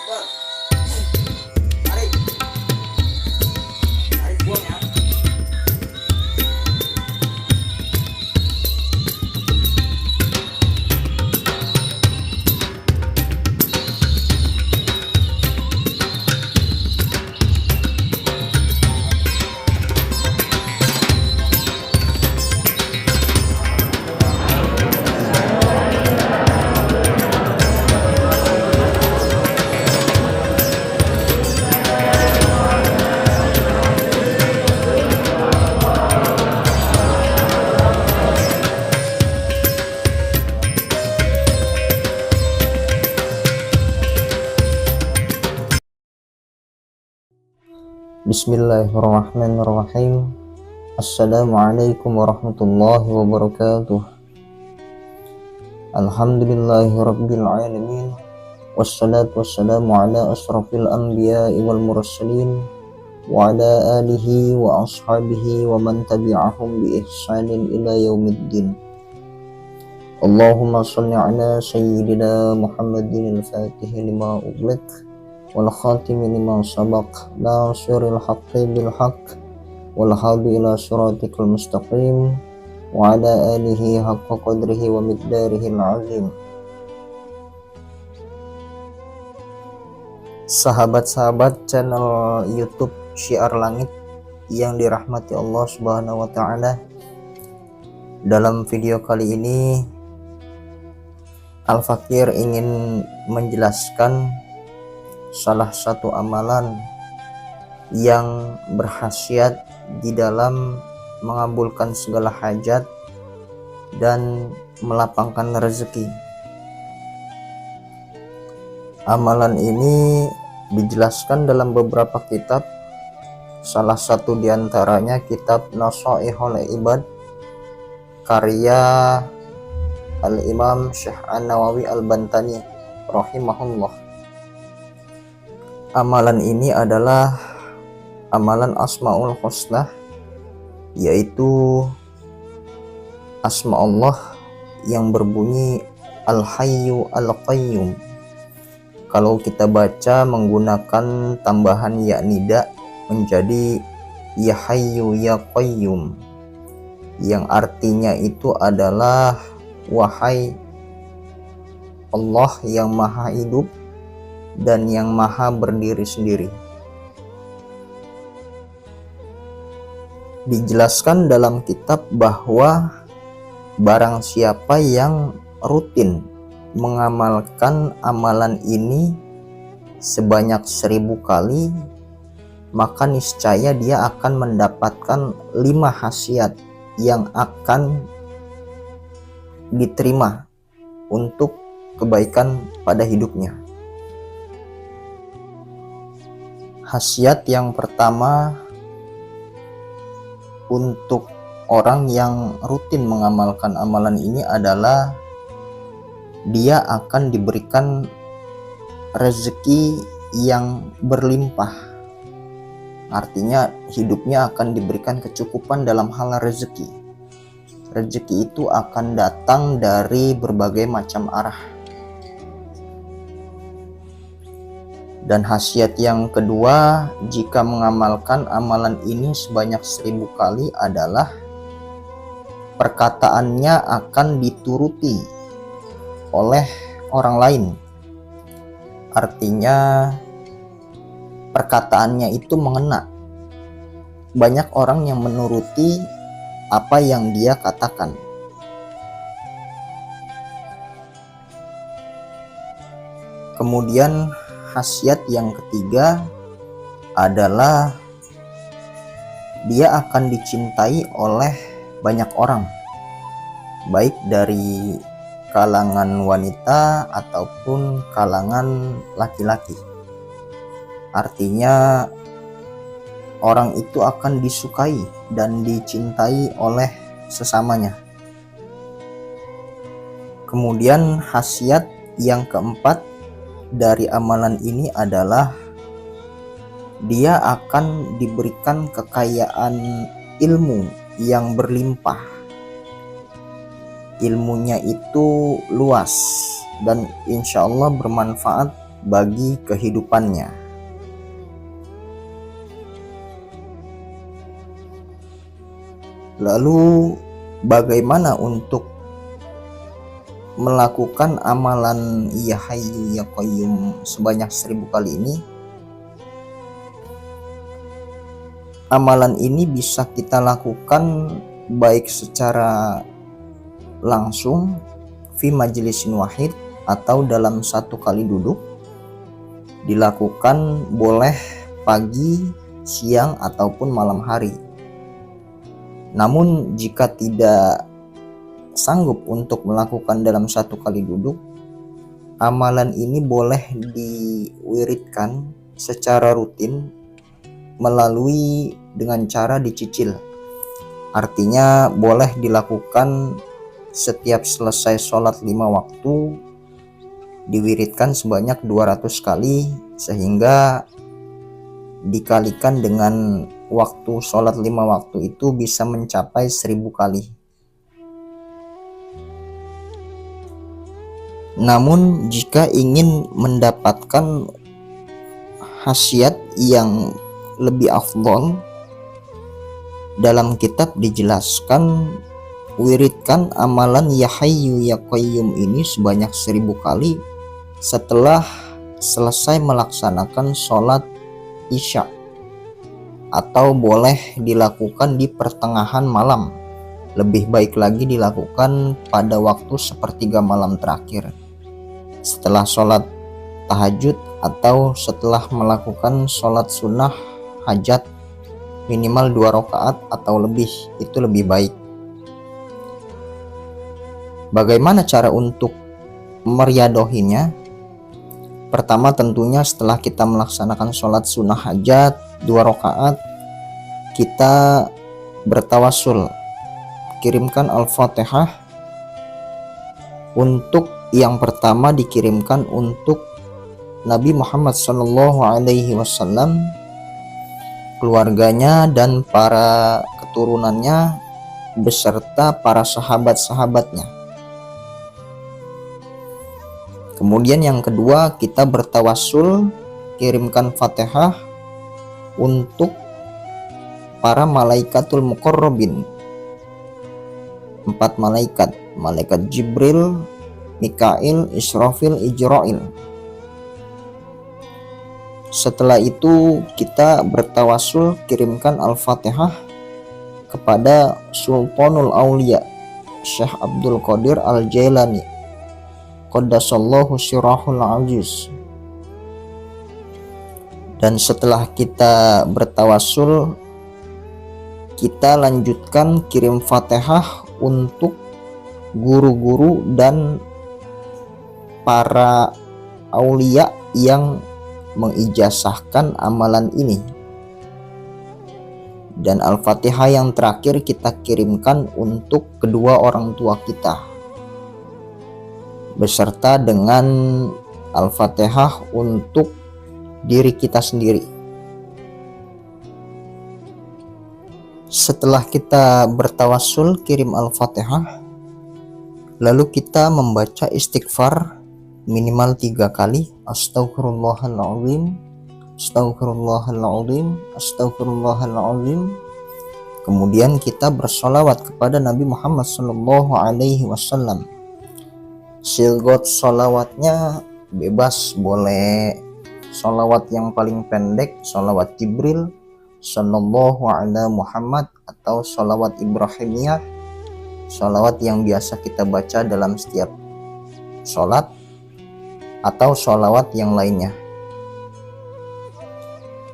Tarik, tarik buang ya. Bismillahirrahmanirrahim. Assalamualaikum warahmatullahi wabarakatuh. Alhamdulillahirabbil alamin. Wassalatu wassalamu ala asrafil anbiya'i wal mursalin wa ala alihi wa ashabihi wa man tabi'ahum bi ihsanin ila yaumiddin. Allahumma shalli ala sayyidina Muhammadin al-Fatih lima ughliq wal khatimi lima sabaq nasiril haqqi bil haqq wal hadi ila siratikal mustaqim wa ala alihi haqqa qadrihi wa miqdarihil azim. Sahabat-sahabat channel YouTube Syiar Langit yang dirahmati Allah Subhanahu wa taala, dalam video kali ini Al-Fakir ingin menjelaskan salah satu amalan yang berkhasiat di dalam mengabulkan segala hajat dan melapangkan rezeki. Amalan ini dijelaskan dalam beberapa kitab, salah satu diantaranya kitab Nashaihul Ibad karya Al-Imam Syekh An-Nawawi Al-Bantani rahimahullah. Amalan ini adalah amalan Asmaul Husna, yaitu asma Allah yang berbunyi Al-Hayyu Al-Qayyum. Kalau kita baca menggunakan tambahan ya nida menjadi Ya Hayyu Ya Qayyum, yang artinya itu adalah wahai Allah yang maha hidup dan yang maha berdiri sendiri. Dijelaskan dalam kitab bahwa barang siapa yang rutin mengamalkan amalan ini sebanyak 1000 kali, maka niscaya dia akan mendapatkan 5 khasiat yang akan diterima untuk kebaikan pada hidupnya. Khasiat yang pertama untuk orang yang rutin mengamalkan amalan ini adalah dia akan diberikan rezeki yang berlimpah. Artinya hidupnya akan diberikan kecukupan dalam hal rezeki. Rezeki itu akan datang dari berbagai macam arah. Dan khasiat yang kedua jika mengamalkan amalan ini sebanyak 1000 kali adalah perkataannya akan dituruti oleh orang lain. Artinya perkataannya itu mengena. Banyak orang yang menuruti apa yang dia katakan. Kemudian khasiat yang ketiga adalah dia akan dicintai oleh banyak orang, baik dari kalangan wanita ataupun kalangan laki-laki. Artinya orang itu akan disukai dan dicintai oleh sesamanya. Kemudian khasiat yang keempat dari amalan ini adalah dia akan diberikan kekayaan ilmu yang berlimpah. Ilmunya itu luas dan insya Allah bermanfaat bagi kehidupannya. Lalu bagaimana untuk melakukan amalan Ya Hayyu Ya Qayyum sebanyak 1000 kali ini? Amalan ini bisa kita lakukan baik secara langsung fi majlisin wahid atau dalam satu kali duduk. Dilakukan boleh pagi, siang ataupun malam hari. Namun jika tidak sanggup untuk melakukan dalam satu kali duduk, amalan ini boleh diwiridkan secara rutin melalui dengan cara dicicil. Artinya boleh dilakukan setiap selesai sholat 5 waktu, diwiridkan sebanyak 200 kali, sehingga dikalikan dengan waktu sholat 5 waktu itu bisa mencapai 1000 kali. Namun jika ingin mendapatkan khasiat yang lebih afdol, dalam kitab dijelaskan wiridkan amalan Ya Hayyu Ya Qayyum ini sebanyak 1000 kali setelah selesai melaksanakan sholat Isya, atau boleh dilakukan di pertengahan malam. Lebih baik lagi dilakukan pada waktu sepertiga malam terakhir setelah sholat tahajud atau setelah melakukan sholat sunnah hajat minimal 2 rakaat atau lebih, itu lebih baik. Bagaimana cara untuk meriadohinya? Pertama tentunya setelah kita melaksanakan sholat sunnah hajat 2 rakaat, kita bertawasul, kirimkan Al-Fatihah. Untuk yang pertama dikirimkan untuk Nabi Muhammad SAW, keluarganya dan para keturunannya beserta para sahabat-sahabatnya. Kemudian yang kedua, kita bertawasul kirimkan Fatihah untuk para malaikatul muqarrabin, 4 malaikat, malaikat Jibril, Mikail, Israfil, Ijrail. Setelah itu kita bertawasul kirimkan Al-Fatihah kepada Sultanul Aulia Syekh Abdul Qadir Al-Jailani Qaddasallahu sirahul aziz. Dan setelah kita bertawasul, kita lanjutkan kirim Fatihah untuk guru-guru dan para aulia yang mengijazahkan amalan ini. Dan Al-Fatihah yang terakhir kita kirimkan untuk kedua orang tua kita, beserta dengan Al-Fatihah untuk diri kita sendiri. Setelah kita bertawassul kirim Al-Fatihah, lalu kita membaca istighfar minimal 3 kali, Astaghfirullahaladzim, Astaghfirullahaladzim, Astaghfirullahaladzim. Kemudian kita bersolawat kepada Nabi Muhammad SAW. Silgot solawatnya bebas, boleh solawat yang paling pendek, solawat Jibril, Sallallahu ala Muhammad, atau solawat Ibrahimiyah, solawat yang biasa kita baca dalam setiap sholat, atau sholawat yang lainnya.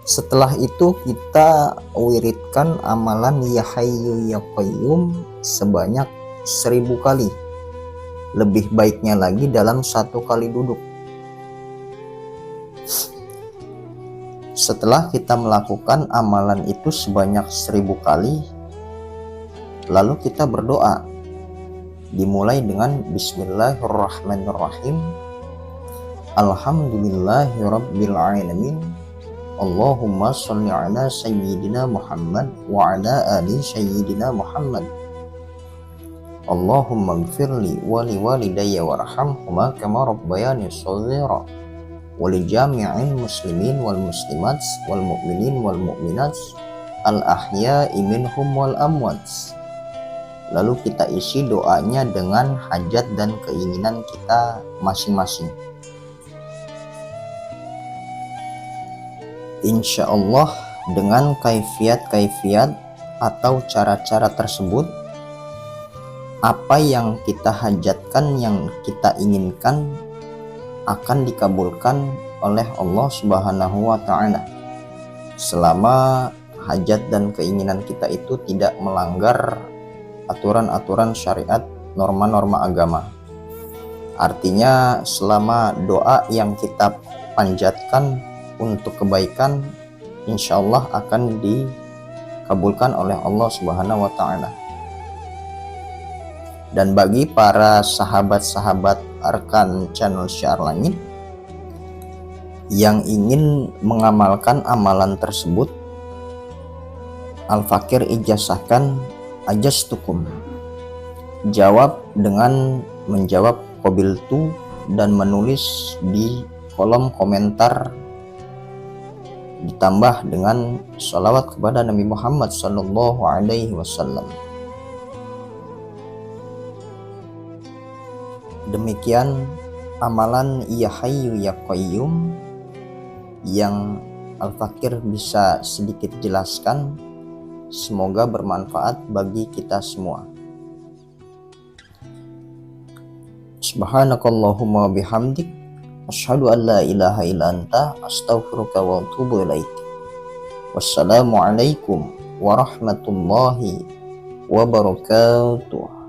Setelah itu kita wiridkan amalan Ya Hayyu Ya Qayyum sebanyak 1000 kali. Lebih baiknya lagi dalam satu kali duduk. Setelah kita melakukan amalan itu sebanyak 1000 kali, lalu kita berdoa. Dimulai dengan Bismillahirrahmanirrahim, Alhamdulillahi Rabbil Alamin, Allahumma sholli ala Sayyidina Muhammad wa ala ali Sayyidina Muhammad, Allahumma gfirli wa li walidayya warhamhuma kama rabbayani shaghira, li jami'il muslimin wal muslimat wal mu'minin wal mu'minat al ahya'i minhum wal amwat. Lalu kita isi doanya dengan hajat dan keinginan kita masing-masing. Insya Allah dengan kaifiat atau cara-cara tersebut, apa yang kita hajatkan, yang kita inginkan akan dikabulkan oleh Allah Subhanahu wa Ta'ala, selama hajat dan keinginan kita itu tidak melanggar aturan-aturan syariat, norma-norma agama. Artinya selama doa yang kita panjatkan untuk kebaikan, insya Allah akan dikabulkan oleh Allah Subhanahu wa Ta'ala. Dan bagi para sahabat-sahabat rekan channel Syiar Langit yang ingin mengamalkan amalan tersebut, Al-Fakir ijazahkan ajastukum. Jawab dengan menjawab qabiltu dan menulis di kolom komentar ditambah dengan sholawat kepada Nabi Muhammad Sallallahu Alaihi Wasallam. Demikian amalan Ya Hayyu Ya Qayyum yang Al-Fakir bisa sedikit jelaskan. Semoga bermanfaat bagi kita semua. Subhanakallahumma bihamdik, asyhadu an la ilaha illa anta, astaghfiruka wa atubu ilaik. Wassalamualaikum warahmatullahi wabarakatuh.